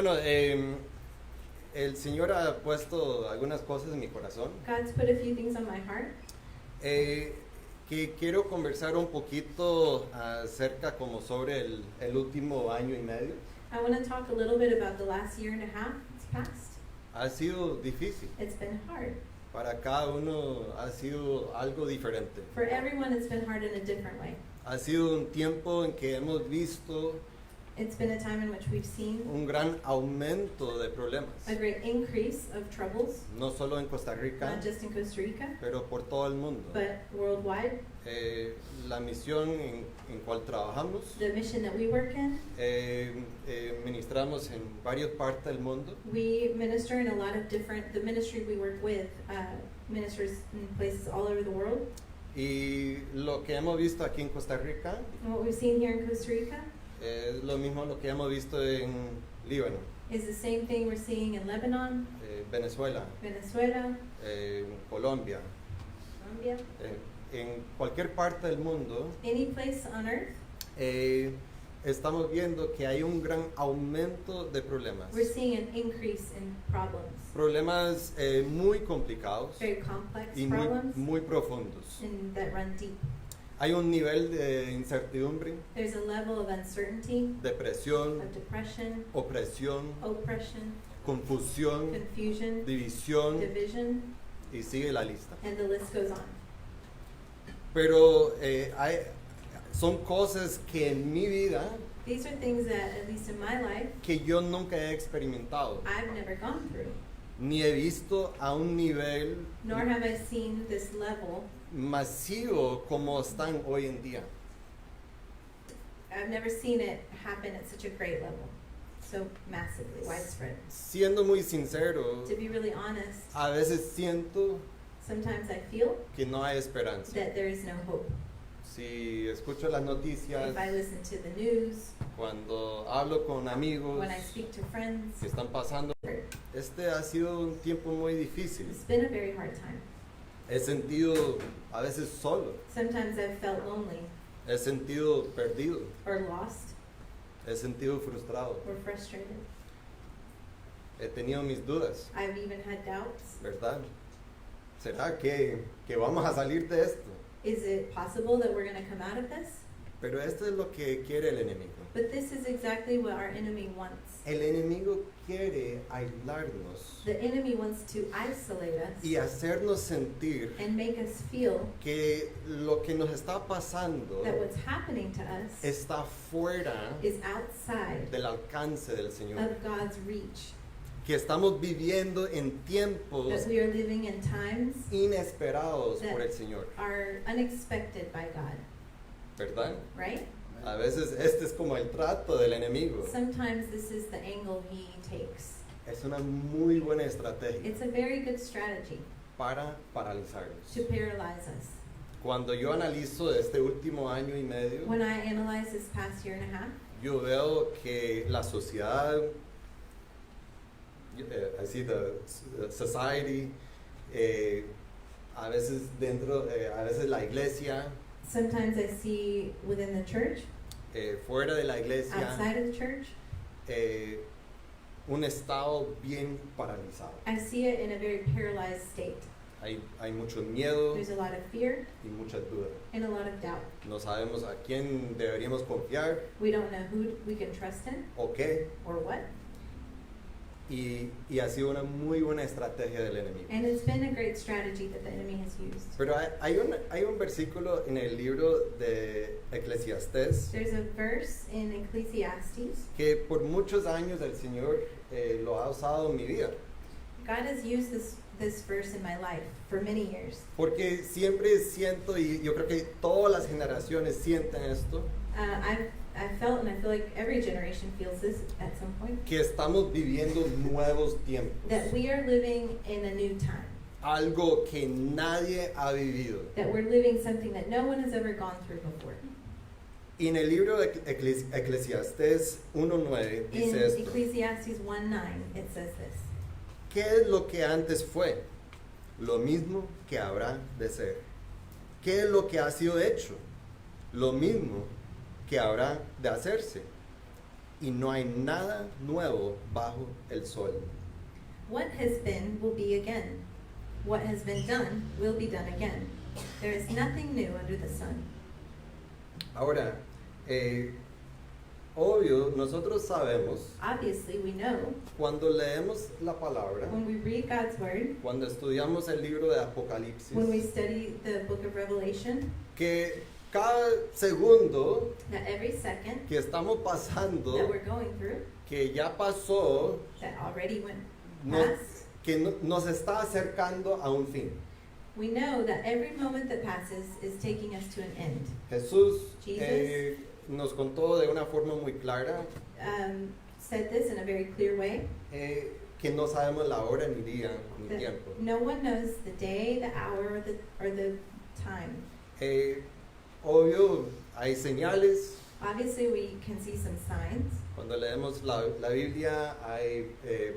Bueno, el Señor ha puesto algunas cosas en mi corazón God's put a few things on my heart que quiero conversar un poquito acerca como sobre el último año y medio. I want to talk a little bit about the last year and a half that's passed. Ha sido difícil, It's been hard. para cada uno ha sido algo diferente. For everyone, it's been hard in a different way. Ha sido un tiempo en que hemos visto It's been a time in which we've seen un gran aumento de problemas, a great increase of troubles, no solo en Costa Rica, not just in Costa Rica, pero por todo el mundo. but worldwide. La misión en cual trabajamos, The mission that we work in, ministramos en varias partes del mundo we minister in a lot of different, the ministry we work with ministers in places all over the world. y lo que hemos visto aquí en Costa Rica And what we've seen here in Costa Rica es lo mismo lo que hemos visto en Líbano, is the same thing we're seeing in Lebanon, Venezuela, Venezuela, Colombia, Colombia, en cualquier parte del mundo. any place on earth. Estamos viendo que hay un gran aumento de problemas, We're seeing an increase in problemas muy complicados very complex y problems muy profundos. and that run deep. Hay un nivel de incertidumbre, There's a level of uncertainty, depresión, of depression, opresión, oppression, confusión, confusion, división, division, y sigue la lista. and the list goes on. Pero son cosas que en mi vida These are things that, at least in my life, que yo nunca he experimentado, I've never gone through, ni he visto a un nivel nor have I seen this level. masivo como están hoy en día. I've never seen it happen at such a great level, so massively widespread. Siendo muy sincero, To be really honest, a veces siento sometimes I feel que no hay esperanza. that there is no hope. Si escucho las noticias, If I listen to the news, cuando hablo con amigos when I speak to friends, que están pasando, este ha sido un tiempo muy difícil. it's been a very hard time. He sentido a veces solo, Sometimes I've felt lonely he sentido perdido, or lost he sentido frustrado, or frustrated. he tenido mis dudas, I've even had doubts. ¿verdad? ¿Será que vamos a salir de esto? Is it possible that we're going to come out of this? Pero esto es lo que quiere el enemigo. But this is exactly what our enemy wants. El enemigo quiere aislarnos The enemy wants to isolate us y hacernos sentir and make us feel que lo que nos está pasando that what's happening to us está fuera is outside del alcance del Señor. of God's reach. Que estamos viviendo en tiempos That we are living in times inesperados that por el Señor, are unexpected by God, ¿verdad? right? A veces este es como el trato del enemigo. Sometimes this is the angle he takes. Es una muy buena estrategia It's a very good strategy para paralizarnos. to paralyze us. Cuando yo analizo este último año y medio, When I analyze this past year and a half, yo veo que la sociedad, I see the society, a veces a veces la iglesia, sometimes I see within the church, fuera de la iglesia, outside of the church, un estado bien paralizado. I see it in a very paralyzed state. Hay mucho miedo There's a lot of fear y mucha duda. and a lot of doubt. No sabemos a quién deberíamos confiar We don't know who we can trust in o qué, or what. y ha sido una muy buena estrategia del enemigo. And it's been a great strategy that the enemy has used. Pero hay un versículo en el libro de Eclesiastés There's a verse in Ecclesiastes. que por muchos años el Señor lo ha usado en mi vida. God has used this verse in my life for many years. Porque siempre siento, y yo creo que todas las generaciones sienten esto, I've felt, and I feel like every generation feels this at some point, que estamos viviendo nuevos tiempos. that we are living in a new time. Algo que nadie ha vivido. That we're living something that no one has ever gone through before. Y en el libro de Eclesiastés 1:9 In dice esto: Ecclesiastes 1:9, it says this. ¿Qué es lo que antes fue? Lo mismo que habrá de ser. ¿Qué es lo que ha sido hecho? Lo mismo que habrá de hacerse. y no hay nada nuevo bajo el sol. What has been will be again. What has been done will be done again. There is nothing new under the sun. Ahora, obvio, nosotros sabemos, Obviously, we know cuando leemos la palabra, when we read God's word, cuando estudiamos el libro de Apocalipsis, when we study the book of Revelation, que cada segundo that every second que estamos pasando, that we're going through, que ya pasó, that already went nos, past, nos está acercando a un fin. we know that every moment that passes is taking us to an end. Jesús Jesus. nos contó de una forma muy clara Said this in a very clear way, que no sabemos la hora ni día ni that tiempo. no one knows the day, the hour, or the time. Obvio, hay señales. Obviously, we can see some signs. Cuando leemos la Biblia hay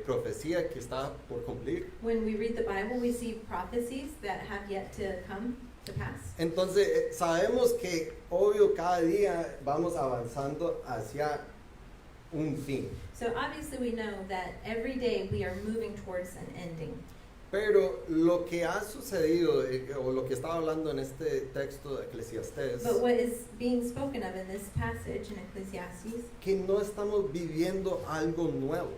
profecía que está por cumplir. When we read the Bible, we see prophecies that have yet to come to pass. Entonces sabemos que obvio cada día vamos avanzando hacia un fin. So obviously we know that every day we are moving towards an ending. Pero lo que ha sucedido, o lo que estaba hablando en este texto de Eclesiastés, But what is being spoken of in this passage in Ecclesiastes, que no estamos viviendo algo nuevo.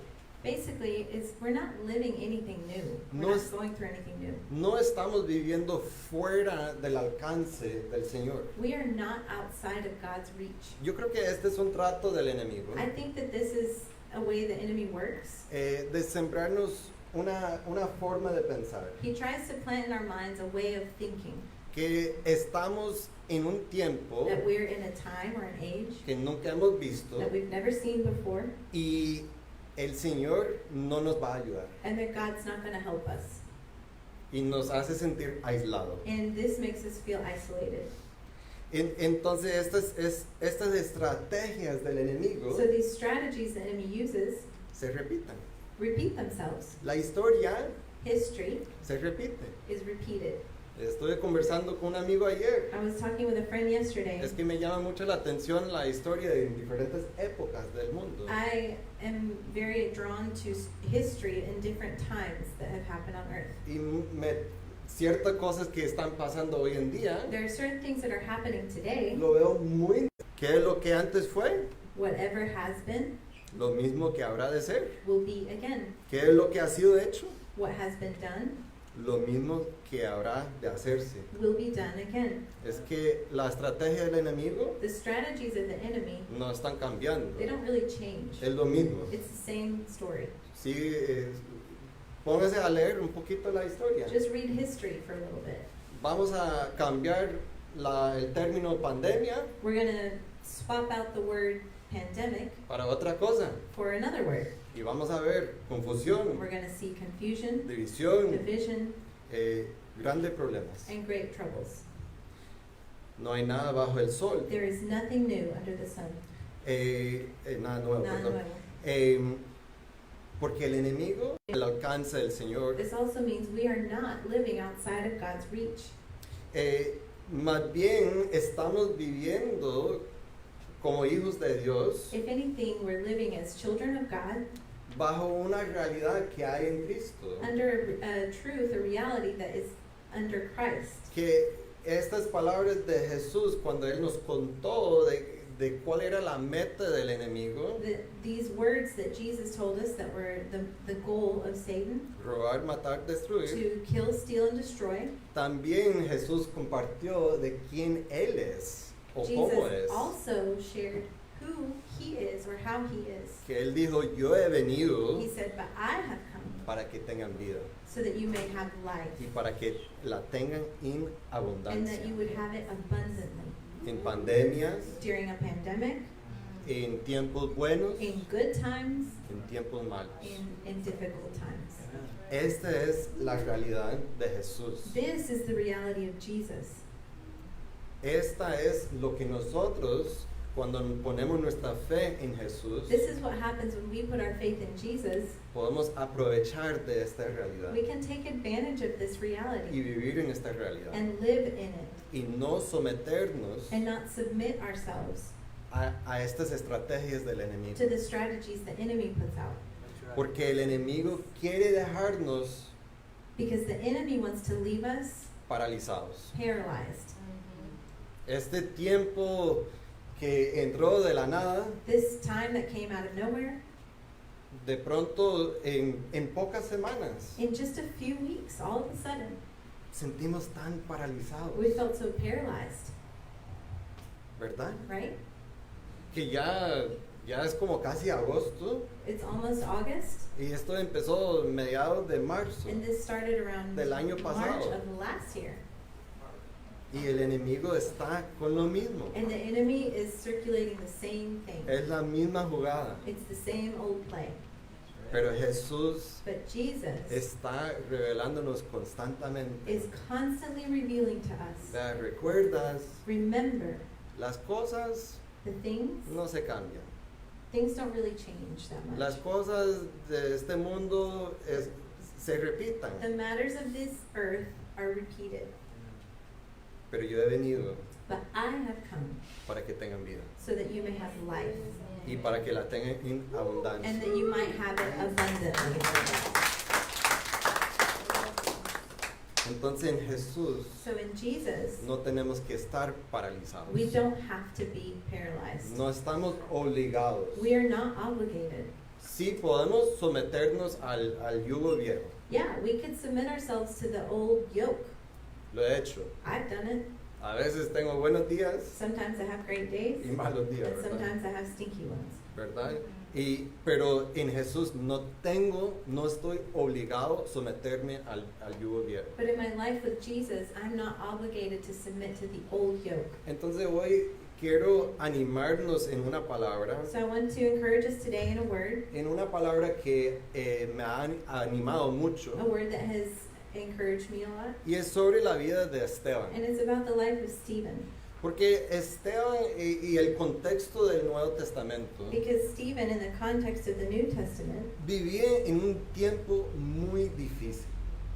basically is we're not living anything new. No We're es- not going through anything new. No estamos viviendo fuera del alcance del Señor. We are not outside of God's reach. Yo creo que este es un trato del enemigo, I think that this is a way the enemy works. de sembrarnos una forma de pensar, He tries to plant in our minds a way of thinking que estamos en un tiempo that we're in a time or an age que nunca hemos visto that we've never seen before, y el Señor no nos va a ayudar and that God's not going to help us. y nos hace sentir aislados. And this makes us feel isolated. Entonces estas estrategias del enemigo So these strategies the enemy uses se repitan. repeat themselves. La historia History se repite. is repeated. Estuve conversando con un amigo ayer. I was talking with a friend yesterday. Es que me llama mucho la atención la historia de diferentes épocas del mundo. I am very drawn to history in different times that have happened on earth. Y ciertas cosas que están pasando hoy en día, There are certain things that are happening today. lo veo muy... ¿Qué es lo que antes fue? Whatever has been Lo mismo que habrá de ser. will be again. ¿Qué es lo que ha sido hecho? What has been done Lo mismo que habrá de hacerse. will be done again. Es que la estrategia del enemigo The strategies of the enemy, no están cambiando. they don't really change. Es lo mismo. It's the same story. Sí, póngase a leer un poquito la historia. Just read history for a little bit. Vamos a cambiar el término pandemia We're going to swap out the word pandemic para otra cosa. for another word. Y vamos a ver confusión, We're going to see confusion, división, division, grandes problemas. and great troubles. No hay nada bajo el sol. There is nothing new under the sun. Nada nuevo, Nada perdón. nuevo. Porque el enemigo, el alcance del Señor, This also means we are not living outside of God's reach. más bien estamos viviendo como hijos de Dios If anything, we're living as children of God bajo una realidad que hay en Cristo. under a truth, a reality that is under Christ. Que estas palabras de Jesús, cuando Él nos contó de cuál era la meta del enemigo, These words that Jesus told us that were the goal of Satan, robar, matar, destruir, to kill, steal, and destroy, también Jesús compartió de quién Él es o cómo Jesus es. also shared who he is or how he is. Que Él dijo, yo he venido He said, but I have come para que tengan vida so that you may have life y para que la tengan en and that abundancia. you would have it abundantly. En pandemias, During a pandemic, en tiempos buenos, in good times, en tiempos malos. in difficult times. Esta es la realidad de Jesús. This is the reality of Jesus. Esta es lo que nosotros, cuando ponemos nuestra fe en Jesús, This is what happens when we put our faith in Jesus. podemos aprovechar de esta realidad We can take advantage of this y reality vivir en esta realidad and live in it y no someternos and not submit ourselves a estas estrategias del enemigo. to the strategies the enemy puts out. Porque el enemigo quiere dejarnos Because the enemy wants to leave us paralizados. paralyzed. Este tiempo que entró de la nada, This time that came out of nowhere, de pronto en pocas semanas, in just a few weeks, all of a sudden, sentimos tan paralizados, we felt so paralyzed, ¿verdad? right? Que ya es como casi agosto It's almost August, y esto empezó mediados de marzo and this started around del año March pasado. of last year. Y el enemigo está con lo mismo. And the enemy is circulating the same thing. Es la misma jugada. It's the same old play. Pero Jesús But Jesus está revelándonos constantemente. is constantly revealing to us, ¿Te recuerdas? remember, Las cosas the things, no se cambian. things don't really change that much. Las cosas de este mundo se repitan. The matters of this earth are repeated, Pero yo he venido but I have come para que tengan vida so that you may have life y para que la tengan en and abundancia. that you might have it abundantly. Entonces en Jesús So in Jesus, no tenemos que estar paralizados. we don't have to be paralyzed. No estamos obligados. We are not obligated. Sí podemos someternos al yugo viejo. Yeah, we could submit ourselves to the old yoke. Lo he hecho. I've done it. A veces tengo buenos días Sometimes I have great days, y malos días, and ¿verdad? sometimes I have stinky ones. ¿Verdad? Pero en Jesús no estoy obligado a someterme al yugo viejo. But in my life with Jesus, I'm not obligated to submit to the old yoke. Entonces hoy quiero animarnos en una palabra, So I want to encourage us today in a word que me ha animado mucho, that has encouraged me a lot. y es sobre la vida de Esteban. And it's about the life of Stephen. Porque Esteban y el contexto del Nuevo Testamento Because Stephen, in the context of the New Testament, vivía en un tiempo muy difícil.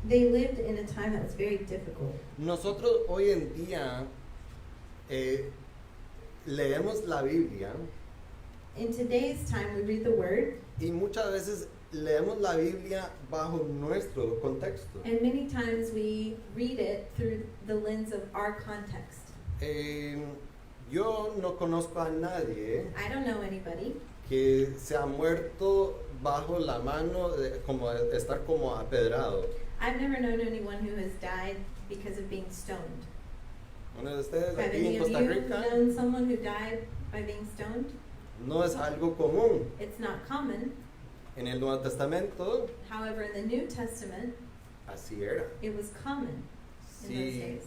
they lived in a time that was very difficult. Nosotros hoy en día leemos la Biblia In today's time, we read the Word, y muchas veces leemos la Biblia bajo nuestro contexto. and many times we read it through the lens of our context. Yo no conozco a nadie I don't know anybody que se ha muerto bajo la mano, como estar como apedrado. I've never known anyone who has died because of being stoned. Uno de ustedes Have aquí any en of Costa you Rica known someone who died by being stoned? no es algo común. It's not common. En el Nuevo Testamento However, in the New Testament, así era. it was common in those Sí, days.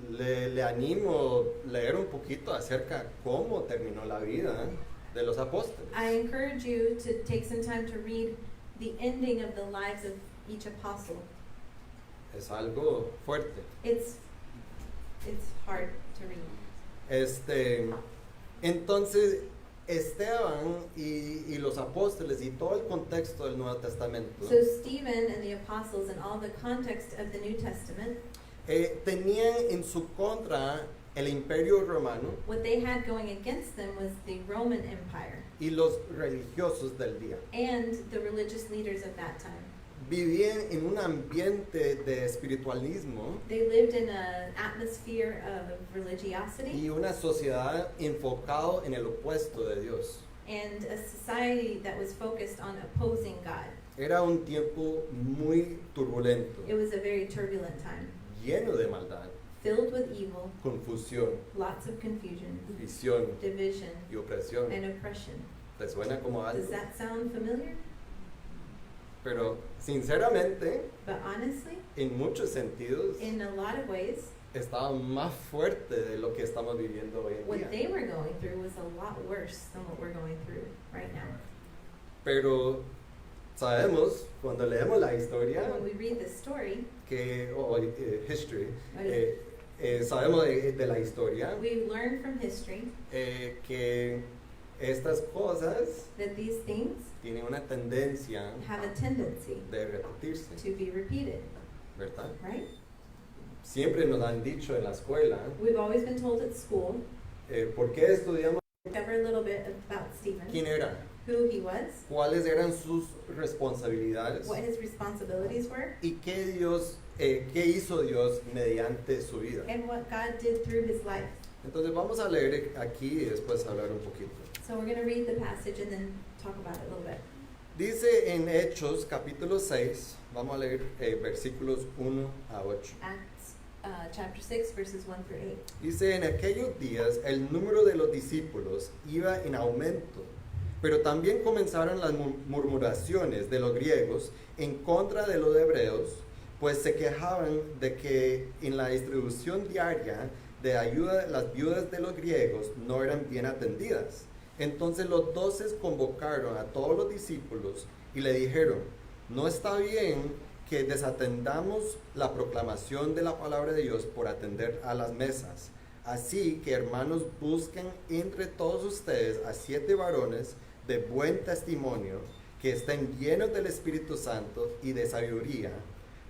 le animo a leer un poquito acerca cómo terminó la vida de los apóstoles. I encourage you to take some time to read the ending of the lives of each apostle. Es algo fuerte. It's hard to read. Entonces, Esteban y los apóstoles y todo el contexto del Nuevo Testamento So Stephen and the apostles and all the context of the New Testament, tenían en su contra el imperio romano what they had going against them was the Roman Empire y los religiosos del día. and the religious leaders of that time. Vivían en un ambiente de espiritualismo They lived in an atmosphere of religiosity y una sociedad enfocado en el opuesto de Dios. and a society that was focused on opposing God. Era un tiempo muy turbulento, It was a very turbulent time, lleno de maldad, filled with evil, confusión, lots of confusion, división division, y opresión. and oppression. ¿Te suena como algo? Does that sound familiar? Pero sinceramente, But honestly, en muchos sentidos, in a lot of ways, estaba más fuerte de lo que estamos viviendo hoy en what día. they were going through was a lot worse than what we're going through right now. Pero sabemos, cuando leemos la historia, When we read the story, history, what is- sabemos de la historia we learn from history que estas cosas that these things tienen una tendencia have a tendency de repetirse, to be repeated, ¿verdad? right? Siempre nos han dicho en la escuela, We've always been told at school, ¿por qué estudiamos Cover a little bit about Stephen, quién era, who he was, cuáles eran sus responsabilidades what his responsibilities were, y qué hizo Dios mediante su vida. and what God did through his life. Entonces vamos a leer aquí y después hablar un poquito. So we're going to read the passage and then talk about it a little bit. Dice en Hechos capítulo 6, vamos a leer versículos 1 a 8. Acts chapter 6, verses 1 through 8. Dice, en aquellos días el número de los discípulos iba en aumento, pero también comenzaron las murmuraciones de los griegos en contra de los hebreos, pues se quejaban de que en la distribución diaria de ayuda las viudas de los griegos no eran bien atendidas. Entonces los 12 convocaron a todos los discípulos y le dijeron, no está bien que desatendamos la proclamación de la palabra de Dios por atender a las mesas. Así que, hermanos, busquen entre todos ustedes a 7 varones de buen testimonio que estén llenos del Espíritu Santo y de sabiduría,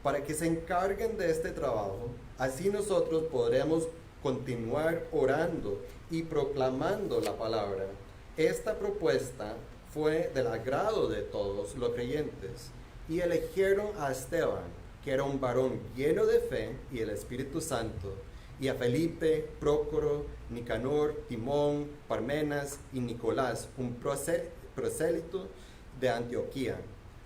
para que se encarguen de este trabajo. Así nosotros podremos continuar orando y proclamando la palabra. Esta propuesta fue del agrado de todos los creyentes y eligieron a Esteban, que era un varón lleno de fe y el Espíritu Santo, y a Felipe, Prócoro, Nicanor, Timón, Parmenas y Nicolás, un prosélito de Antioquía.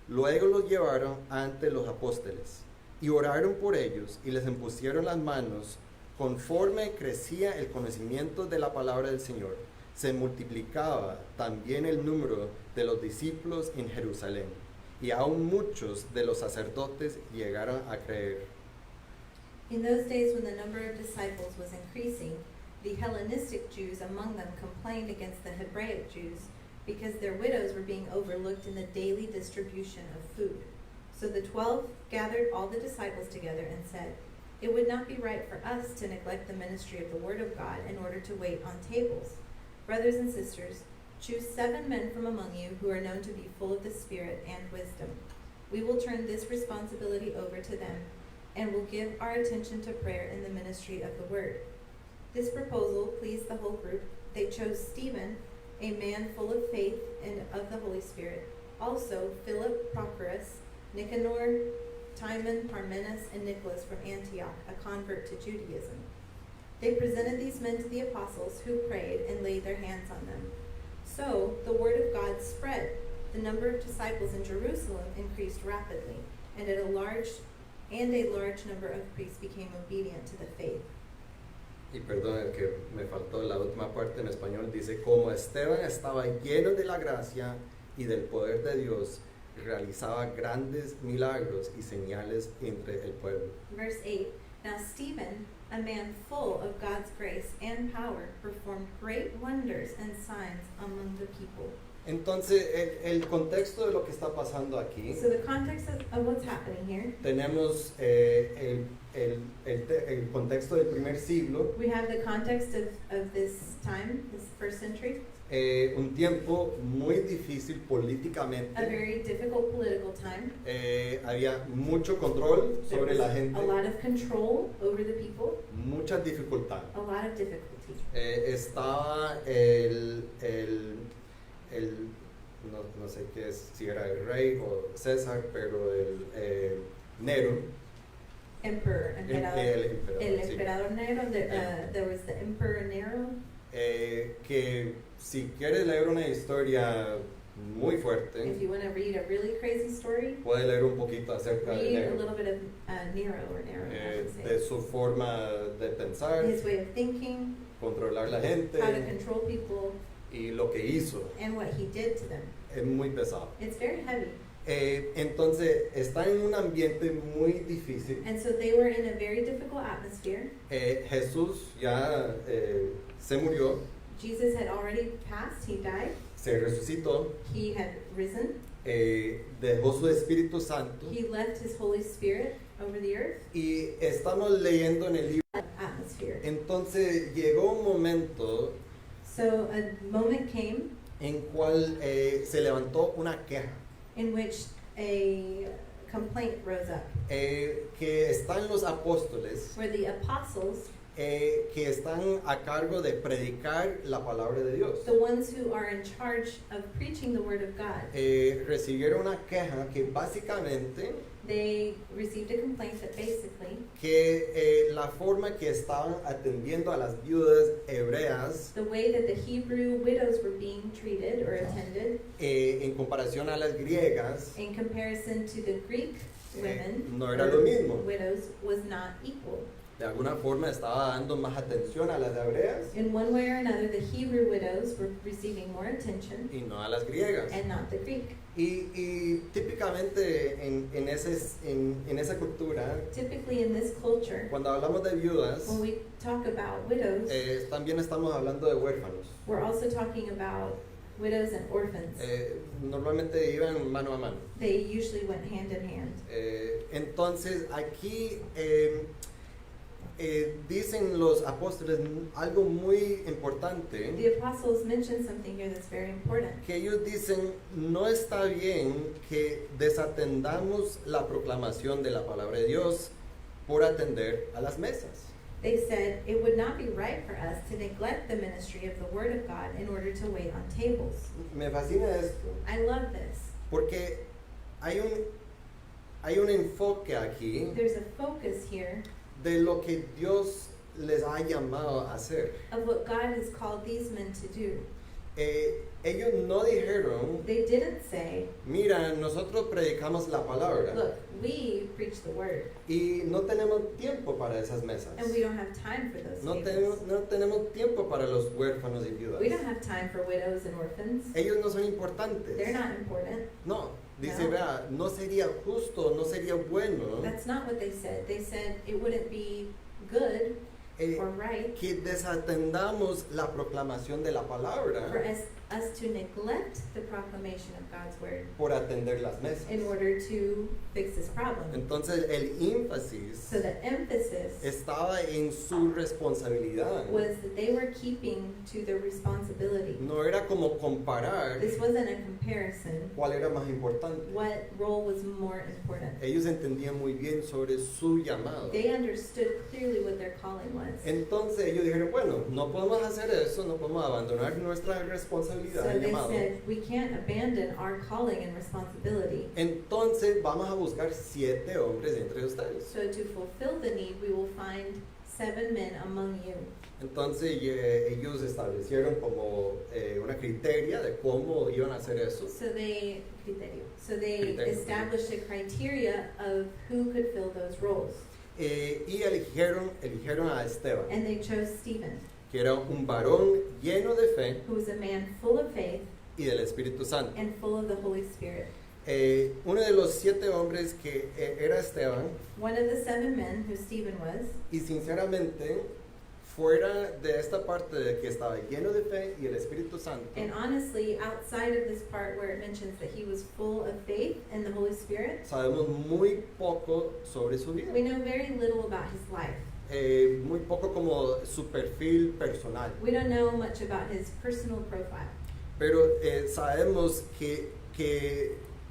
Luego los llevaron ante los apóstoles y oraron por ellos y les impusieron las manos. Conforme crecía el conocimiento de la palabra del Señor, se multiplicaba también el número de los discípulos en Jerusalén, y aún muchos de los sacerdotes llegaron a creer. In those days when the number of disciples was increasing, the Hellenistic Jews among them complained against the Hebraic Jews because their widows were being overlooked in the daily distribution of food. So the 12 gathered all the disciples together and said, "It would not be right for us to neglect the ministry of the Word of God in order to wait on tables. Brothers and sisters, choose 7 men from among you who are known to be full of the Spirit and wisdom. We will turn this responsibility over to them and will give our attention to prayer in the ministry of the Word." This proposal pleased the whole group. They chose Stephen, a man full of faith and of the Holy Spirit, also Philip, Prochorus, Nicanor, Timon, Parmenas, and Nicholas from Antioch, a convert to Judaism. They presented these men to the apostles, who prayed and laid their hands on them. So the word of God spread. The number of disciples in Jerusalem increased rapidly, and a large number of priests became obedient to the faith. Y perdón, que me faltó la última parte en español. Dice, como Esteban estaba lleno de la gracia y del poder de Dios, realizaba grandes milagros y señales entre el pueblo. Verse 8, now Stephen, a man full of God's grace and power, performed great wonders and signs among the people. Entonces, el contexto de lo que está pasando aquí, So the context of what's happening here, tenemos el contexto del primer siglo, we have the context of this time, this first century, un tiempo muy difícil a políticamente. very difficult political time. Había mucho control There sobre was la gente, a lot of control over the people, mucha dificultad. a lot of difficulty. Estaba no sé qué es, si era el rey o César, pero el Nero, Emperor, el emperador, el sí. emperador Nero, there was the Emperor Nero, Que si quieres leer una historia muy if fuerte, you want to read a really crazy story, puedes leer un poquito acerca de read a Nero, little bit of Nero, I should de say. su forma de pensar, His way of thinking, controlar la gente how to control people, y lo que hizo. and what he did to them. Es muy pesado. It's very heavy. Entonces está en un ambiente muy difícil. And so they were in a very difficult atmosphere. Jesús ya se murió, Jesus had already passed, he died, se resucitó, he had risen, dejó su Espíritu Santo he left his Holy Spirit over the earth, y estamos leyendo en el libro. atmosphere. Entonces llegó un momento So a moment came en cual se levantó una queja in which a complaint rose up, que están los apóstoles where the apostles que están a cargo de predicar la palabra de Dios. The ones who are in charge of preaching the word of God. Recibieron una queja que básicamente They received a complaint that basically que la forma que estaban atendiendo a las viudas hebreas the way that the Hebrew widows were being treated or attended en comparación a las griegas in comparison to the Greek women no era lo mismo. widows was not equal. De alguna forma estaba dando más atención a las hebreas In one way or another, the Hebrew widows were receiving more attention y no a las griegas. and not the Greek. Y típicamente en esa cultura, Typically in this culture, cuando hablamos de viudas, when we talk about widows, también estamos hablando de huérfanos. we're also talking about widows and orphans. Normalmente iban mano a mano. They usually went hand in hand. Entonces aquí dicen los apóstoles algo muy importante, The apostles mention something here that's very important. que ellos dicen, no está bien que desatendamos la proclamación de la palabra de Dios por atender a las mesas. They said it would not be right for us to neglect the ministry of the Word of God in order to wait on tables. Me fascina esto, I love this. porque hay un enfoque aquí There's a focus here de lo que Dios les ha llamado a hacer. of what God has called these men to do. Ellos no dijeron, They didn't say, mira, nosotros predicamos la palabra look, we preach the Word y no tenemos tiempo para esas mesas. and we don't have time for those No tables. tenemos tiempo para los huérfanos y viudas. We don't have time for widows and orphans. Ellos no son importantes. They're not important. No, dice, No. vea, no sería justo, no sería bueno That's not what they said. They said it wouldn't be good or right que desatendamos la proclamación de la for palabra us to neglect the proclamation of God's Word por atender las mesas. in order to fix this problem. Entonces el énfasis So the emphasis estaba en su responsabilidad. was that they were keeping to their responsibility. No era como comparar This wasn't a comparison. cuál era más importante. What role was more important? Ellos entendían muy bien sobre su llamado. They understood clearly what their calling was. Entonces ellos dijeron, bueno, no podemos hacer eso, no podemos abandonar nuestra responsabilidad So del they llamado. said, we can't abandon our calling and responsibility. Entonces vamos a buscar 7 hombres entre ustedes. So to fulfill the need, we will find 7 men among you. Entonces ellos establecieron como una criteria de cómo iban a hacer eso. So they Criterio. established a criteria of who could fill those roles. Y eligieron a Esteban, And they chose Stephen, que era un varón lleno de fe who was a man full of faith y del Espíritu Santo. and full of the Holy Spirit. Uno de los 7 hombres que era Esteban, One of the 7 men who Stephen was, y sinceramente, fuera de esta parte de que estaba lleno de fe y el Espíritu Santo, and honestly, outside of this part where it mentions that he was full of faith and the Holy Spirit, sabemos muy poco sobre su vida. we know very little about his life. Muy poco como su perfil personal. We don't know much about his personal profile. Pero sabemos que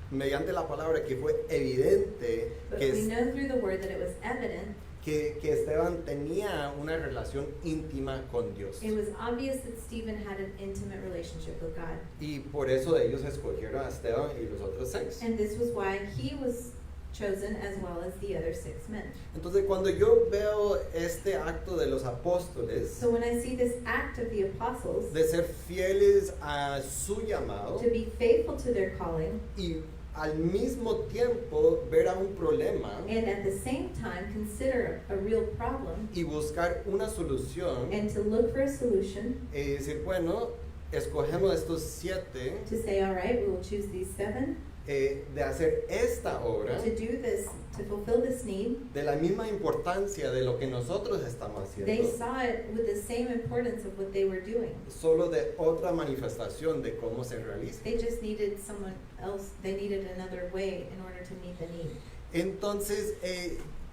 mediante la palabra que fue evidente But que, we know through the word that it was evident, que Esteban tenía una relación íntima con Dios. it was obvious that Stephen had an intimate relationship with God. Y por eso ellos escogieron a Esteban y los otros 6. And this was why he was chosen as well as the other 6 men. Entonces cuando yo veo este acto de los apóstoles, So when I see this act of the apostles de ser fieles a su llamado to be faithful to their calling y al mismo tiempo ver a un problema and at the same time consider a real problem y buscar una solución and to look for a solution, y decir, bueno, escogemos estos 7 to say, all right, we will choose these 7 de hacer esta obra to do this, to fulfill this need. de la misma importancia de lo que nosotros estamos They haciendo, saw it with the same importance of what they were doing. solo de otra manifestación de cómo se realiza. They just needed someone else, they needed another way in order to meet the need. Entonces,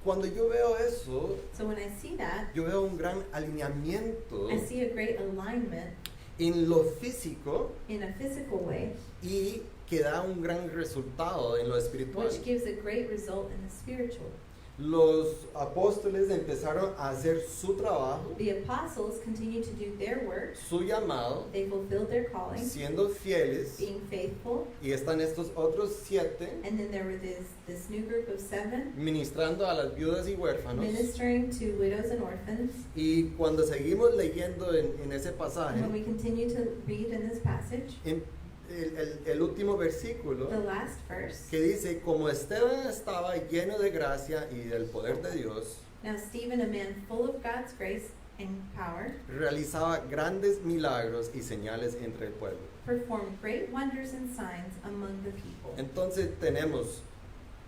cuando yo veo eso, So when I see that, yo veo un gran alineamiento I see a great alignment en lo físico in a physical way, y que da un gran resultado en lo espiritual. which gives a great result in the spiritual. Los apóstoles empezaron a hacer su trabajo, The apostles continued to do their work. su llamado, They fulfilled their calling, siendo fieles, being faithful. y están estos otros 7 And then there were this new group of 7 ministrando a las viudas y huérfanos. ministering to widows and orphans. Y cuando seguimos leyendo en ese And pasaje, when we continue to read in this passage, en el último versículo, the last verse, que dice, como Esteban estaba lleno de gracia y del poder de Dios, now Stephen, a man full of God's grace and power, realizaba grandes milagros y señales entre el pueblo. performed great wonders and signs among the people. Entonces tenemos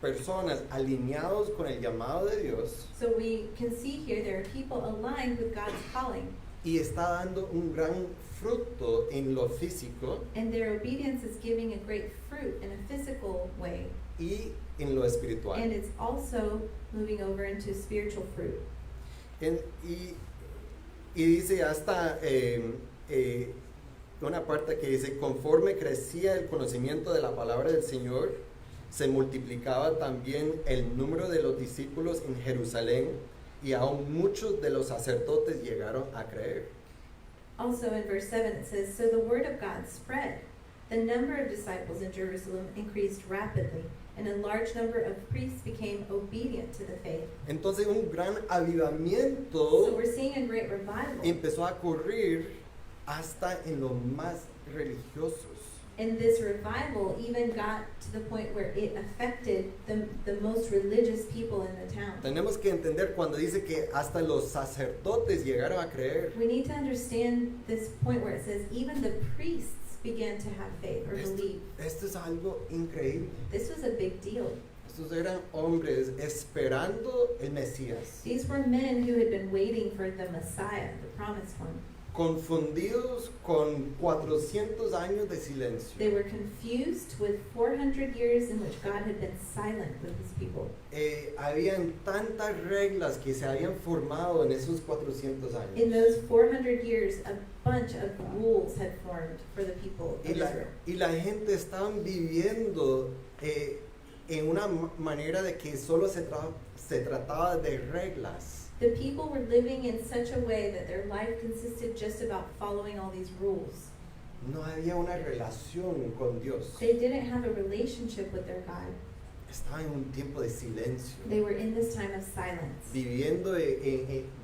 personas alineados con el llamado de Dios So we can see here there are people aligned with God's calling, y está dando un gran fruto en lo físico and their obedience is giving a great fruit in a physical way, y en lo espiritual. and it's also moving over into spiritual fruit. Y dice hasta una parte que dice, conforme crecía el conocimiento de la palabra del Señor, se multiplicaba también el número de los discípulos en Jerusalén y aún muchos de los sacerdotes llegaron a creer. Also in verse 7 it says, so the word of God spread. The number of disciples in Jerusalem increased rapidly, and a large number of priests became obedient to the faith. Entonces un gran So avivamiento we're seeing a great revival. empezó a ocurrir hasta en los más religiosos. And this revival even got to the point where it affected the most religious people in the town. Tenemos que entender cuando dice que hasta los sacerdotes llegaron a creer. We need to understand this point where it says even the priests began to have faith or believe. Esto es algo increíble. This was a big deal. Estos eran hombres esperando el Mesías, These were men who had been waiting for the Messiah, the promised one. confundidos con 400 años de silencio. They were confused with 400 years in which God had been silent with his people. Habían tantas reglas que se habían formado en esos 400 In años. those 400 years, a bunch of rules had formed for the people of Israel. Y la gente estaban viviendo en una manera de que solo se trataba de reglas. The people were living in such a way that their life consisted just about following all these rules. No había una relación con Dios. They didn't have a relationship with their God. Estaban en un tiempo de silencio, They were in this time of silence. viviendo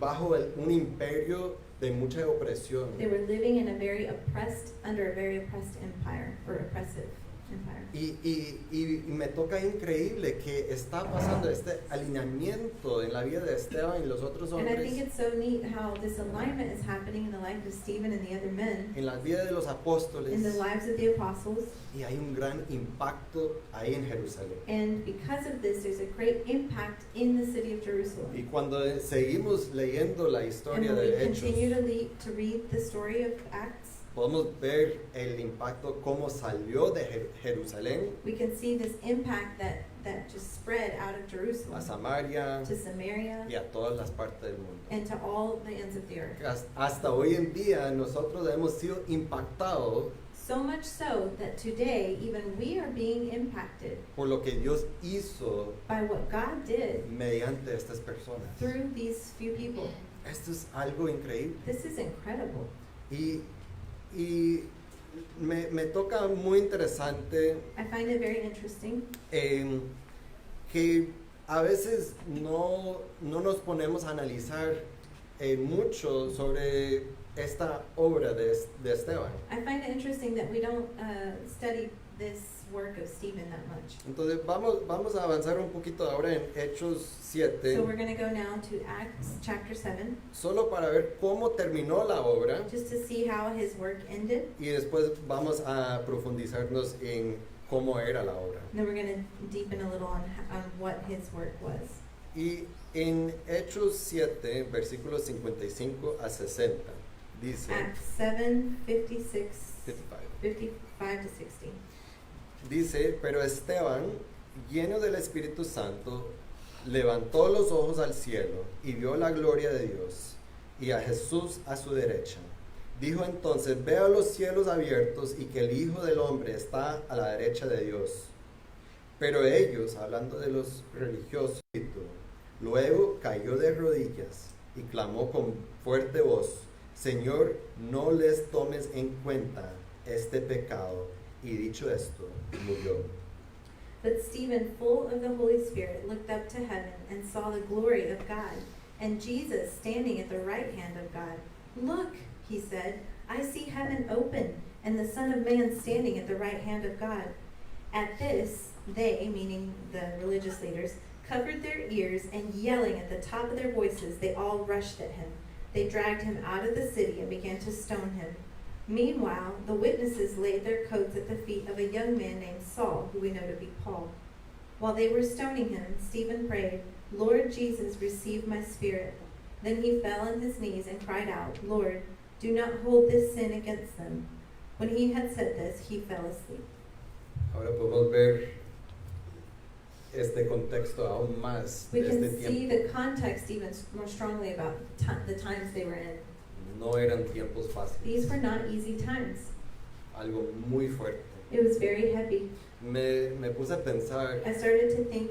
bajo un imperio de mucha opresión. They were living in a very oppressed, under a very oppressed empire, or oppressive empire. Y me toca increíble que está pasando este alineamiento en la vida de Esteban y los otros And I think hombres, it's so neat how this alignment is happening in the life of Stephen and the other men, en la vida de los apóstoles, in the lives of the apostles, y hay un gran impacto ahí en Jerusalén. and because of this, there's a great impact in the city of Jerusalem. Y cuando seguimos leyendo la And historia when we de Hechos, continue to read the story of Acts, podemos ver el impacto cómo salió de Jerusalén we can see this impact that just spread out of Jerusalem a Samaria to Samaria y a todas las partes del mundo. and to all the ends of the earth. Hasta hoy en día nosotros hemos sido impactados So much so that today, even we are being impacted por lo que Dios hizo by what God did mediante estas personas. through these few people. Esto es algo increíble. This is incredible. Y me toca muy interesante I find it very interesting que a veces no nos ponemos a analizar mucho sobre esta obra de Esteban. I find it interesting that we don't study this work of Stephen that much. Entonces vamos a avanzar un poquito ahora en Hechos 7, So we're going to go now to Acts chapter 7, solo para ver cómo terminó la obra just to see how his work ended. y después vamos a profundizarnos en cómo era la obra. And then we're going to deepen a little on what his work was. Y en Hechos 7, versículos 55 a 60, dice, Acts 7, 56, 55. 55 to 60. Dice, pero Esteban, lleno del Espíritu Santo, levantó los ojos al cielo y vio la gloria de Dios y a Jesús a su derecha. Dijo entonces, veo los cielos abiertos y que el Hijo del Hombre está a la derecha de Dios. Pero ellos, hablando de los religiosos, Luego cayó de rodillas y clamó con fuerte voz, Señor, no les tomes en cuenta este pecado. Y dicho esto, murió. But Stephen, full of the Holy Spirit, looked up to heaven and saw the glory of God, and Jesus standing at the right hand of God. Look, he said, I see heaven open, and the Son of Man standing at the right hand of God. At this, they, meaning the religious leaders, covered their ears, and yelling at the top of their voices, they all rushed at him. They dragged him out of the city and began to stone him. Meanwhile, the witnesses laid their coats at the feet of a young man named Saul, who we know to be Paul. While they were stoning him, Stephen prayed, Lord Jesus, receive my spirit. Then he fell on his knees and cried out, Lord, do not hold this sin against them. When he had said this, he fell asleep. Ahora podemos ver este contexto aún más We de can este see tiempo. the context even more strongly about the times they were in. No eran tiempos These fáciles. were not easy times. Algo muy fuerte. It was very heavy. Me puse a pensar, I started to think,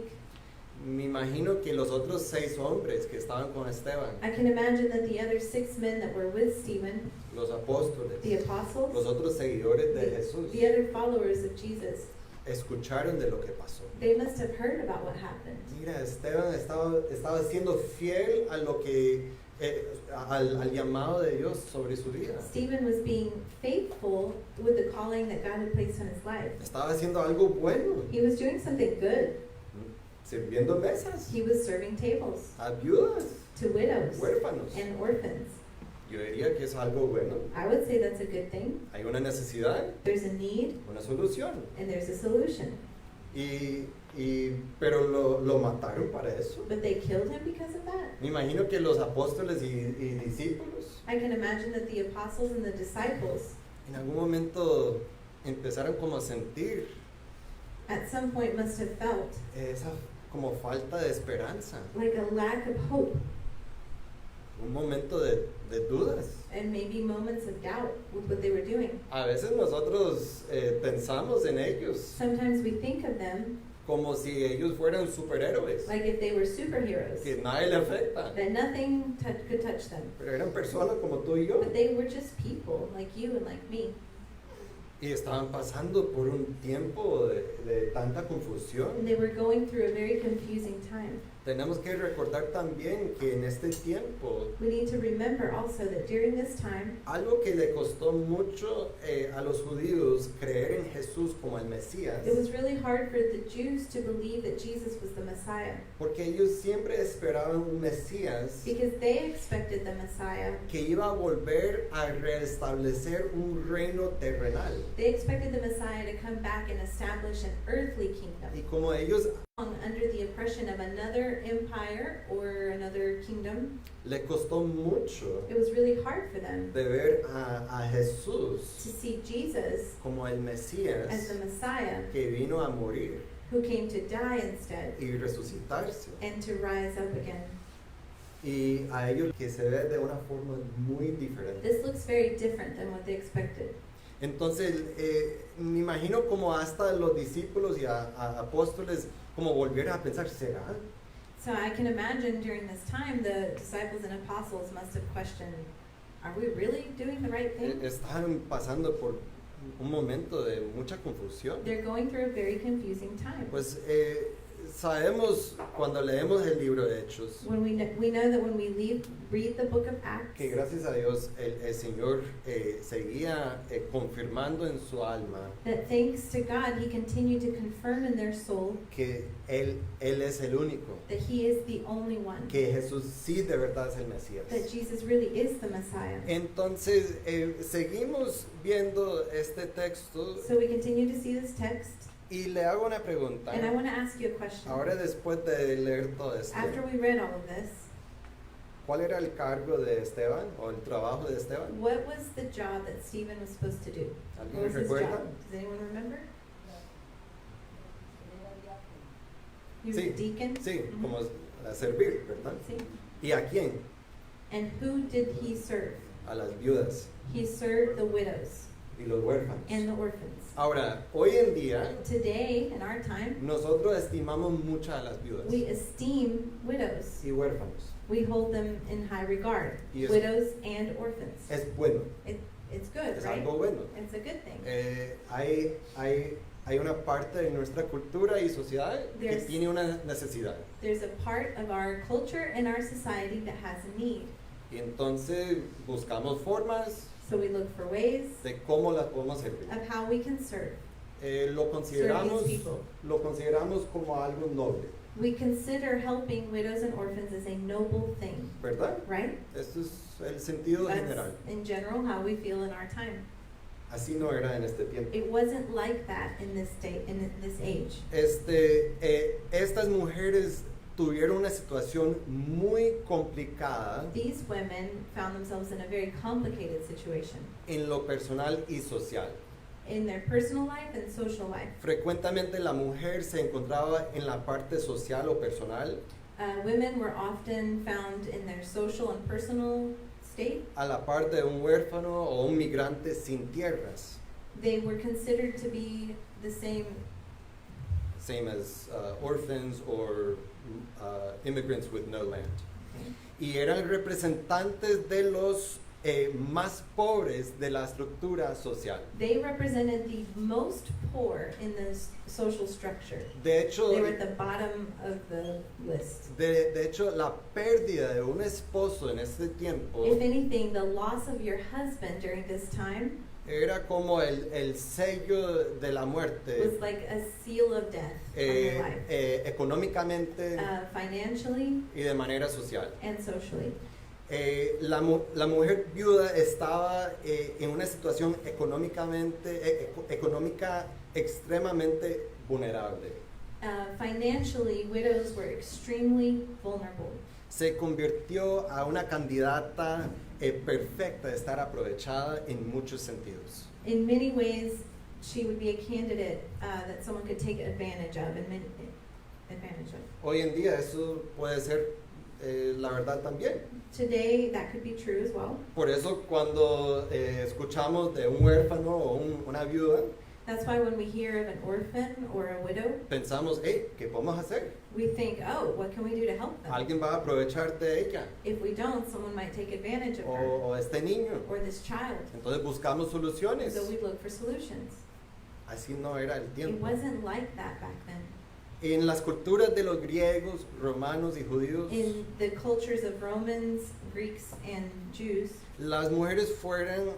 me imagino que los otros 6 hombres que estaban con Esteban, I can imagine that the other 6 men that were with Stephen, los apóstoles, the apostles, los otros seguidores de Jesús, the other followers of Jesus, escucharon de lo que pasó. they must have heard about what happened. Mira, Esteban estaba siendo fiel a lo que, al llamado de Dios sobre su vida. Stephen was being faithful with the calling that God had placed on his life. Estaba haciendo algo bueno, He was doing something good. sirviendo mesas He was serving tables a viudas, to widows huérfanos. and orphans. Yo diría que es algo bueno. I would say that's a good thing. Hay una necesidad, There's a need una solución. and there's a solution. Pero lo mataron para eso. But they killed him because of that. Me imagino que los apóstoles y discípulos I can imagine that the apostles and the disciples en algún momento empezaron como a sentir at some point must have felt esa como falta de esperanza, like a lack of hope un momento de dudas. and maybe moments of doubt with what they were doing. A veces nosotros pensamos en ellos Sometimes we think of them como si ellos fueran superhéroes, like if they were superheroes, que nadie le afecta, that nothing could touch them. pero eran personas como tú y yo But they were just people like you and like me. y estaban pasando por un tiempo de tanta confusión. And they were going through a very confusing time. Tenemos que recordar también que en este tiempo We need to remember also that during this time, algo que le costó mucho a los judíos creer en Jesús como el Mesías, it was really hard for the Jews to believe that Jesus was the Messiah porque ellos siempre esperaban un Mesías because they expected the Messiah. que iba a volver a restablecer un reino terrenal. They expected the Messiah to come back and establish an earthly kingdom. Y como ellos Under the oppression of another empire or another kingdom, le costó mucho it was really hard for them de ver a to Jesús see Jesus como el as Mesías the Messiah que vino a morir who came to die instead y resucitarse. and to rise up again. Y a ellos que se ve de una forma muy diferente. This looks very different than what they expected. Entonces, me imagino como hasta los discípulos y a apóstoles como volvieron a pensar, ¿será? So I can imagine during this time the disciples and apostles must have questioned, are we really doing the right thing? Estaban pasando por un momento de mucha confusión. They're going through a very confusing time. Pues sabemos cuando leemos el libro de Hechos When we know that when we read the book of Acts, que gracias a Dios el Señor seguía confirmando en su alma that thanks to God, He continued to confirm in their soul que Él es el único, that He is the only one, que Jesús sí de verdad es el that Mesías. Jesus really is the Messiah. Entonces, seguimos viendo este texto So we continue to see this text, y le hago una pregunta. and I want to ask you a question. Ahora después de leer todo esto, After we read all of this, ¿cuál era el cargo de Esteban o el trabajo de Esteban? what was the job that Stephen was supposed to do? ¿Alguien What was his recuerda? job? Does anyone remember? He was Sí, a deacon? Sí, Mhm. como a servir, ¿verdad? Sí. ¿Y a quién? And who did he serve? A las viudas. He served the widows. y los huérfanos. and the orphans. Ahora, hoy en día, Today, in our time, nosotros estimamos mucho a las viudas we esteem widows. y huérfanos. We hold them in high regard, Y es- widows and orphans. Es bueno, It's good, es right? algo bueno. It's a good thing. Hay una parte de nuestra cultura y sociedad que There's- tiene una necesidad. There's a part of our culture and our society that has a need. Y entonces buscamos formas So we look for ways de cómo las podemos servir. of how we can serve. Lo consideramos, Serve these people. lo consideramos como algo noble, We consider helping widows and orphans as a noble thing, ¿verdad? right? Esto es el sentido That's general. in general how we feel in our time. Así no era en este tiempo. It wasn't like that in this day, in this age. Estas mujeres tuvieron una situación muy complicada These women found themselves in a very complicated situation en lo personal y social. in their personal life and social life. Frecuentemente la mujer se encontraba en la parte social o personal Women were often found in their social and personal state. a la par de un huérfano o un migrante sin tierras, They were considered to be the same same as orphans or immigrants with no land. Y eran representantes de los más pobres de la estructura social. They represented the most poor in the social structure. De hecho, They were at the bottom of the list. de hecho, la pérdida de un esposo en este tiempo If anything, the loss of your husband during this time era como el sello de la muerte, was like a seal of death on your life, económicamente financially y de manera social. and socially. La mujer viuda estaba en una situación económica extremadamente vulnerable. Financially, widows were extremely vulnerable. Se convirtió a una candidata perfecta de estar aprovechada en muchos sentidos. In many ways, she would be a candidate that someone could take advantage of. Hoy en día eso puede ser la verdad también. Today, that could be true as well. Por eso cuando escuchamos de un huérfano o una viuda, That's why when we hear of an orphan or a widow, pensamos, hey, ¿qué podemos hacer? we think, oh, what can we do to help them? Alguien va a aprovechar de ella If we don't, someone might take advantage of her o este niño. or this child. Entonces buscamos soluciones. So we look for solutions. Así no era el It tiempo. wasn't like that back then. En las culturas de los griegos, romanos y judíos, In the cultures of Romans, Greeks, and Jews, las mujeres fueron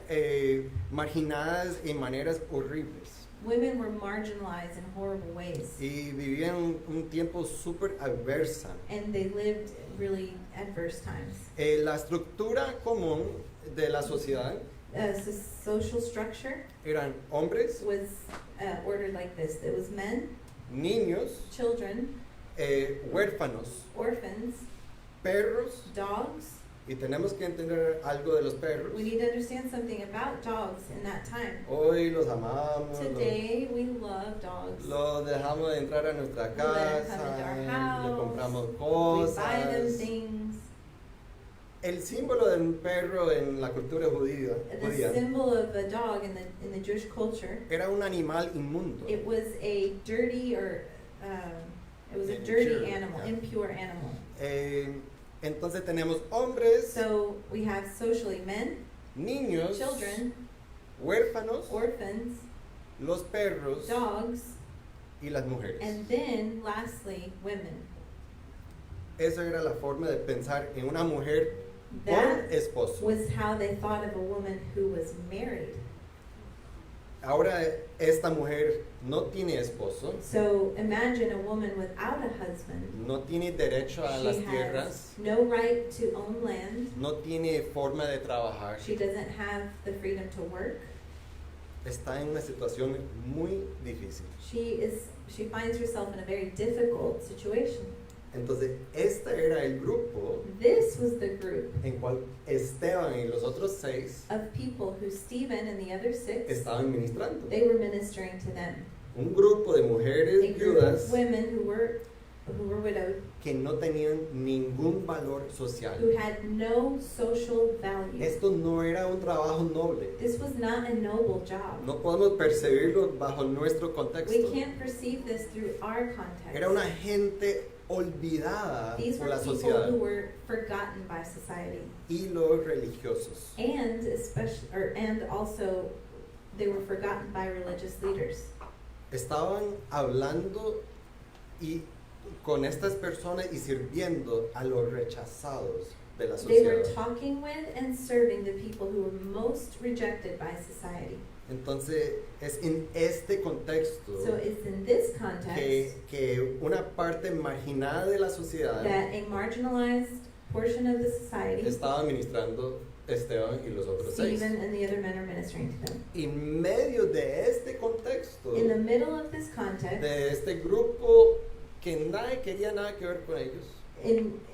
marginadas en maneras horribles women were marginalized in horrible ways. y vivían un tiempo súper adversa. And they lived really adverse times. La estructura común de la sociedad So social structure eran hombres, was ordered like this. It was men, niños, children, huérfanos, orphans, perros, dogs. y tenemos que entender algo de los perros. We need to understand something about dogs in that time. Hoy los amamos, Today, we love dogs. los dejamos de entrar a nuestra We let them come casa, into our le house. compramos We buy them cosas. things. El símbolo de un perro en la cultura judía The symbol of a dog in the Jewish culture, era un animal inmundo. it was a dirty or it was a Impure, dirty animal, yeah. impure animal. Entonces tenemos hombres, So we have socially men, niños, children, huérfanos, orphans, los perros dogs, y las mujeres. and then lastly, women. Esa era la forma de pensar en una mujer con That esposo. was how they thought of a woman who was married. Ahora esta mujer no tiene esposo, So imagine a woman without a husband. no tiene derecho a She las has tierras, no right to own land. no tiene forma de trabajar. She doesn't have the freedom to work. Está en una situación muy difícil. She finds herself in a very difficult situation. Entonces, este era el grupo This was the group en cual Esteban y los otros 6 of people who Stephen and the other 6, estaban ministrando. they were ministering to them. Un grupo de mujeres A group viudas of women who were who were widowed, que no tenían ningún valor social. who had no social value. Esto no era un trabajo noble. This was not a noble job. No podemos percibirlo bajo nuestro We contexto. can't perceive this through our context. Era una gente olvidada These por were la people sociedad who were forgotten by society, y los religiosos. and also they were forgotten by religious leaders. Estaban hablando y con estas personas y sirviendo a los rechazados de la They were sociedad. talking with and serving the people who were most rejected by society. Entonces es en este contexto So it's in this context que una parte marginada de la sociedad that a marginalized portion of the society, estaba ministrando Esteban y los otros seis. Stephen and the other men are ministering to them. En medio de este contexto, In the middle of this context, de este grupo que nadie quería nada que ver con ellos,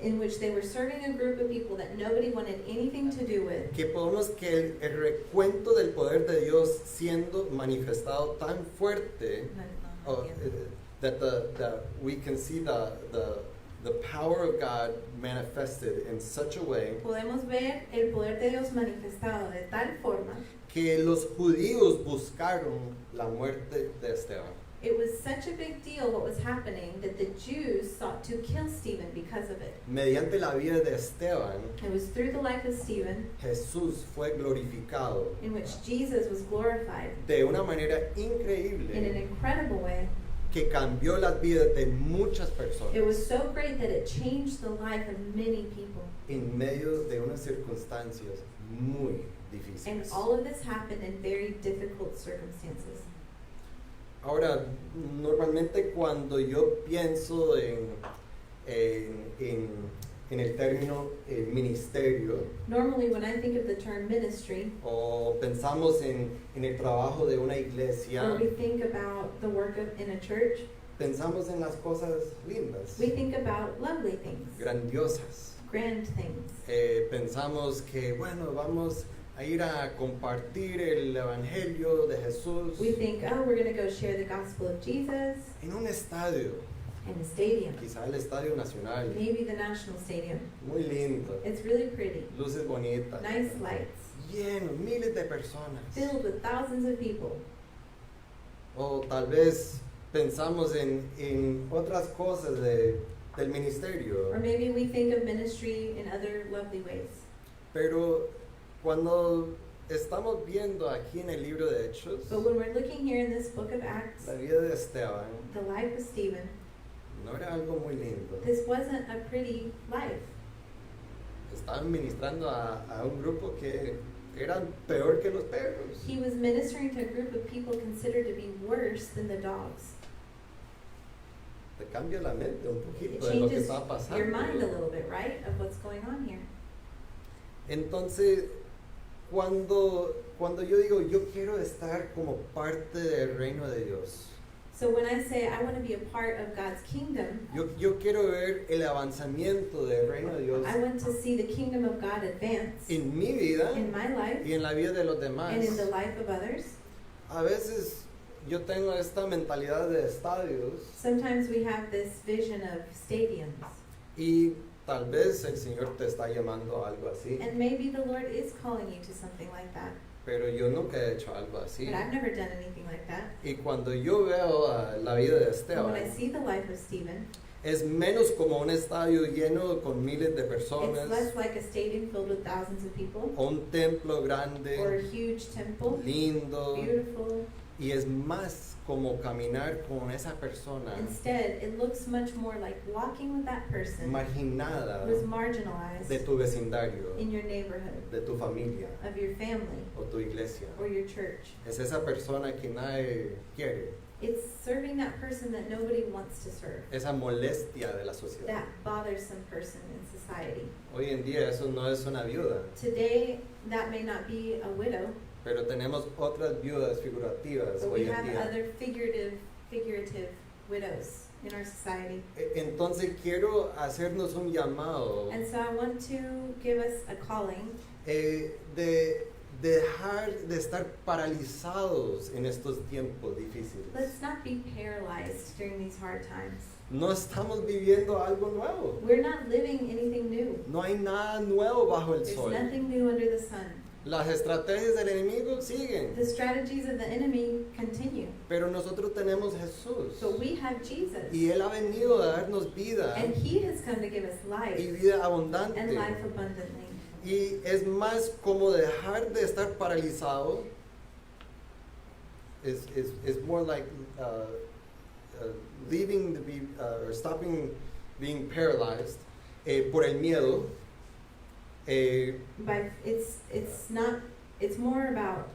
in which they were serving a group of people that nobody wanted anything to do with, que podemos que el recuento del poder de Dios siendo manifestado tan fuerte, that we can see the power of God manifested in such a way podemos ver el poder de Dios manifestado de tal forma. que los judíos buscaron la muerte de Esteban. It was such a big deal what was happening that the Jews sought to kill Stephen because of it. Mediante la vida de Esteban, It was through the life of Stephen Jesús fue glorificado in which Jesus was glorified de una manera in an increíble incredible way. que cambió las vidas de muchas personas It was so great that it changed the life of many people. en medio de unas circunstancias muy And difíciles. all of this happened in very difficult circumstances. Ahora, normalmente cuando yo pienso en el término ministerio Normally, when I think of the term ministry, o pensamos en el trabajo de una or iglesia, we think about the work in a church, pensamos en las cosas lindas, we think about lovely things, grandiosas. grand things. Pensamos que, bueno, vamos a ir a compartir el evangelio de Jesús We think, oh, we're going to go share the gospel of Jesus en un estadio, in a stadium, quizá el Estadio Nacional, maybe the National Stadium. muy lindo, It's really pretty, luces bonitas, nice lights, lleno, miles de personas. filled with thousands of people. O tal vez pensamos en otras cosas del ministerio, Or maybe we think of ministry in other lovely ways. pero cuando estamos viendo aquí en el libro de Hechos, But when we're looking here in this book of Acts, la vida de Esteban the life of Stephen, no era algo muy lindo. this wasn't a pretty life. Estaban ministrando a un grupo que eran peor que los perros. He was ministering to a group of people considered to be worse than the dogs. Te cambia la mente un It poquito de lo que changes está pasando. your mind a little bit, right, of what's going on here. Entonces, cuando yo digo, yo quiero estar como parte del reino de Dios, So when I say I want to be a part of God's kingdom, yo quiero ver el avanzamiento del reino de Dios I want to see the kingdom of God advance en mi vida in my life y en la vida de los demás. and in the life of others. A veces yo tengo esta mentalidad de estadios Sometimes we have this vision of stadiums, y tal vez el Señor te está llamando a algo así, and maybe the Lord is calling you to something like that, pero yo nunca he hecho algo así. but I've never done anything like that. Y cuando yo veo la vida de And Esteban, when I see the life of Stephen, es menos como un estadio lleno con miles de it's personas less like a stadium filled with thousands of people o un templo or a grande, huge temple, lindo, beautiful. y es más como caminar con esa persona Instead, it looks much more like walking with that person marginada who is de marginalized tu vecindario, in your neighborhood, de tu familia of your family, o tu iglesia. or your church. Es esa persona que nadie quiere, It's serving that person that nobody wants to serve, esa molestia de la sociedad. that bothersome person in society. Hoy en día eso no es una viuda, Today, that may not be a widow, pero tenemos otras viudas figurativas but we hoy en have día. other figurative widows in our society. Entonces quiero hacernos un llamado And so I want to give us a calling de dejar de estar paralizados en estos tiempos difíciles. Let's not be paralyzed during these hard times. No estamos viviendo algo nuevo. We're not living anything new. No hay nada nuevo bajo el There's sol. nothing new under the sun. Las estrategias del enemigo siguen, The strategies of the enemy continue. pero nosotros tenemos Jesús. But we have Jesus. Y Él ha venido a darnos vida And he has come to give us y life vida and abundante. life abundantly. Y es más como dejar de estar paralizado. It's more like leaving the or stopping being paralyzed por el miedo. By it's more about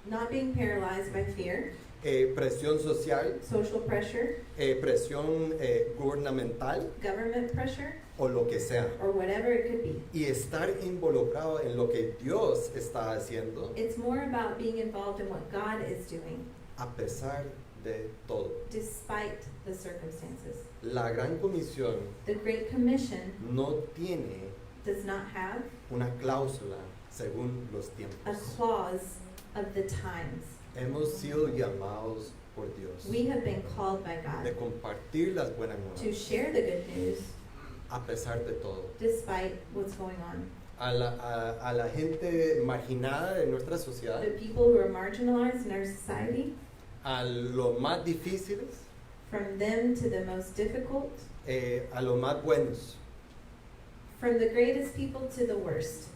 not being paralyzed by fear, Presión social, social pressure, presión gubernamental government pressure, o lo que sea. or whatever it could be. Y estar involucrado en lo que Dios está haciendo It's more about being involved in what God is doing, a pesar de todo. despite the circumstances. La Gran Comisión The Great Commission no tiene does not have una cláusula según los a tiempos. clause of the times. Hemos sido llamados por Dios We have been called by de God compartir las buenas to nuevas share the good news a pesar de todo. despite what's going on. A la gente marginada de nuestra sociedad, The people who are marginalized in our society, a los más difíciles, from them to the most difficult, a los más buenos. from the greatest people to the worst.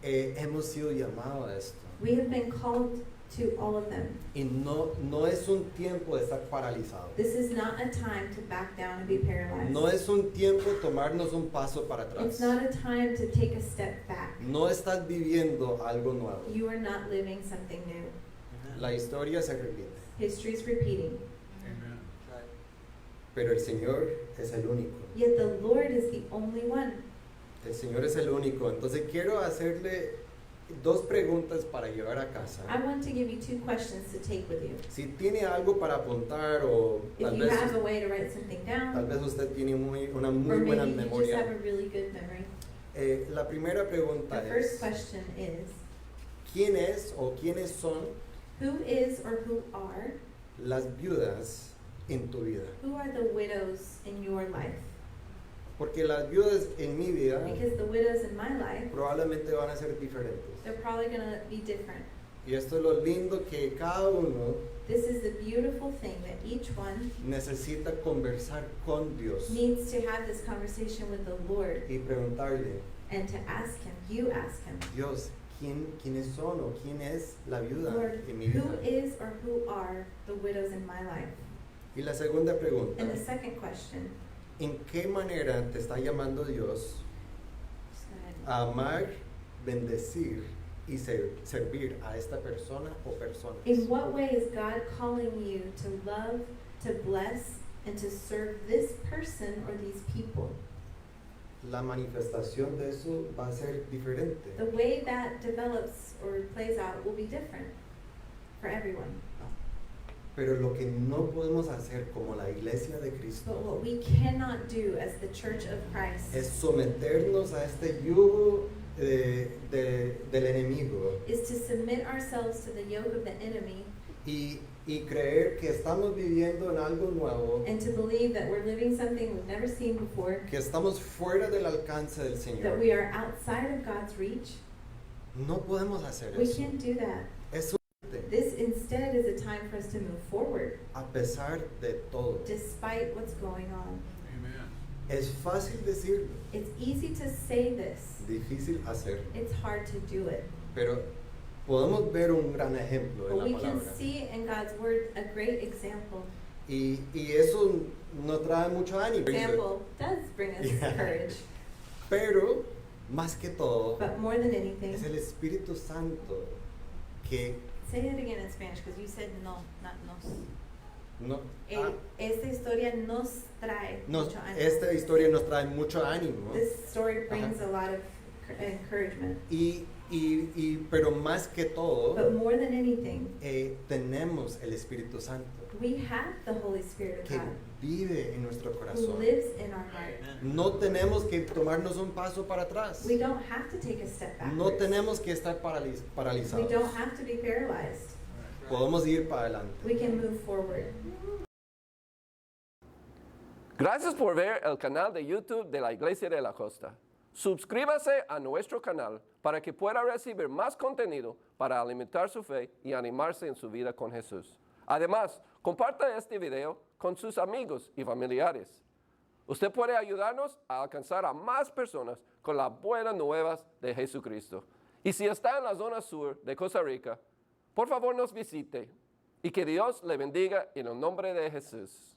Hemos sido llamados a esto. We have been called to all of them. Y no es un tiempo de estar paralizado. This is not a time to back down and be paralyzed. No es un tiempo de tomarnos un paso para It's atrás. not a time to take a step back. No estás viviendo algo nuevo. You are not living something new. La historia se repite, History is repeating. pero el Señor es el único. Yet the Lord is the only one. El Señor es el único. Entonces quiero hacerle dos preguntas para llevar a casa. I want to give you two questions to take with you. Si tiene algo para apuntar o If tal you vez, have a way to write something tal down, vez usted tiene una or muy buena maybe you just have memoria. a really good memory. La primera pregunta The first es, question is, ¿quién es o quiénes son who is or who are? las viudas en tu vida? Who are the widows in your life? Porque las viudas en mi vida Because the widows in my life, probablemente van a ser diferentes. they're probably going to be different. Y esto es lo lindo que cada uno This is the beautiful thing that each one necesita conversar con Dios needs to have this conversation with the Lord y preguntarle, and to ask Him. You ask Him, Dios, ¿quiénes son o quién es la viuda Lord, en mi who vida? is or who are the widows in my life? Y la segunda pregunta, And the second question, ¿en qué manera te está llamando Dios just go ahead. a amar, bendecir y servir a esta persona o personas? In what way is God calling you to love, to bless, and to serve this person or these people? La manifestación de eso va a ser diferente. The way that develops or plays out will be different for everyone. Pero lo que no podemos hacer como la iglesia de Cristo But what we cannot do as the Church of Christ es someternos a este yugo del enemigo is to submit ourselves to the yoke of the enemy y creer que estamos viviendo en algo nuevo, and to believe that we're living something we've never seen before, que estamos fuera del alcance del that Señor. we are outside of God's reach. No podemos hacer We eso. can't do that. Es suerte, This instead is a time for us to move forward a pesar de todo. despite what's going on. Es fácil decirlo, It's easy to say this. difícil hacerlo. It's hard to do it. Pero podemos ver un gran ejemplo en But we la can palabra. see in God's word a great example. Y eso nos trae mucho ánimo. Example does bring us Yeah. courage, Pero, más que todo, but more than anything, es el Espíritu Santo que say it again in Spanish because you said no, not nos. no, Esta historia nos trae mucho ánimo. esta historia nos trae mucho ánimo. This story brings a lot of encouragement. Pero más que todo, But more than anything, tenemos el Espíritu Santo we have the Holy Spirit of que God vive en nuestro who corazón. lives in our heart. No tenemos que tomarnos un paso para atrás. We don't have to take a step backwards. No tenemos que estar We paralizados. don't have to be paralyzed. Podemos ir para adelante. We can move forward. Gracias por ver el canal de YouTube de la Iglesia de la Costa. Suscríbase a nuestro canal para que pueda recibir más contenido para alimentar su fe y animarse en su vida con Jesús. Además, comparta este video con sus amigos y familiares. Usted puede ayudarnos a alcanzar a más personas con las buenas nuevas de Jesucristo. Y si está en la zona sur de Costa Rica, por favor nos visite y que Dios le bendiga en el nombre de Jesús.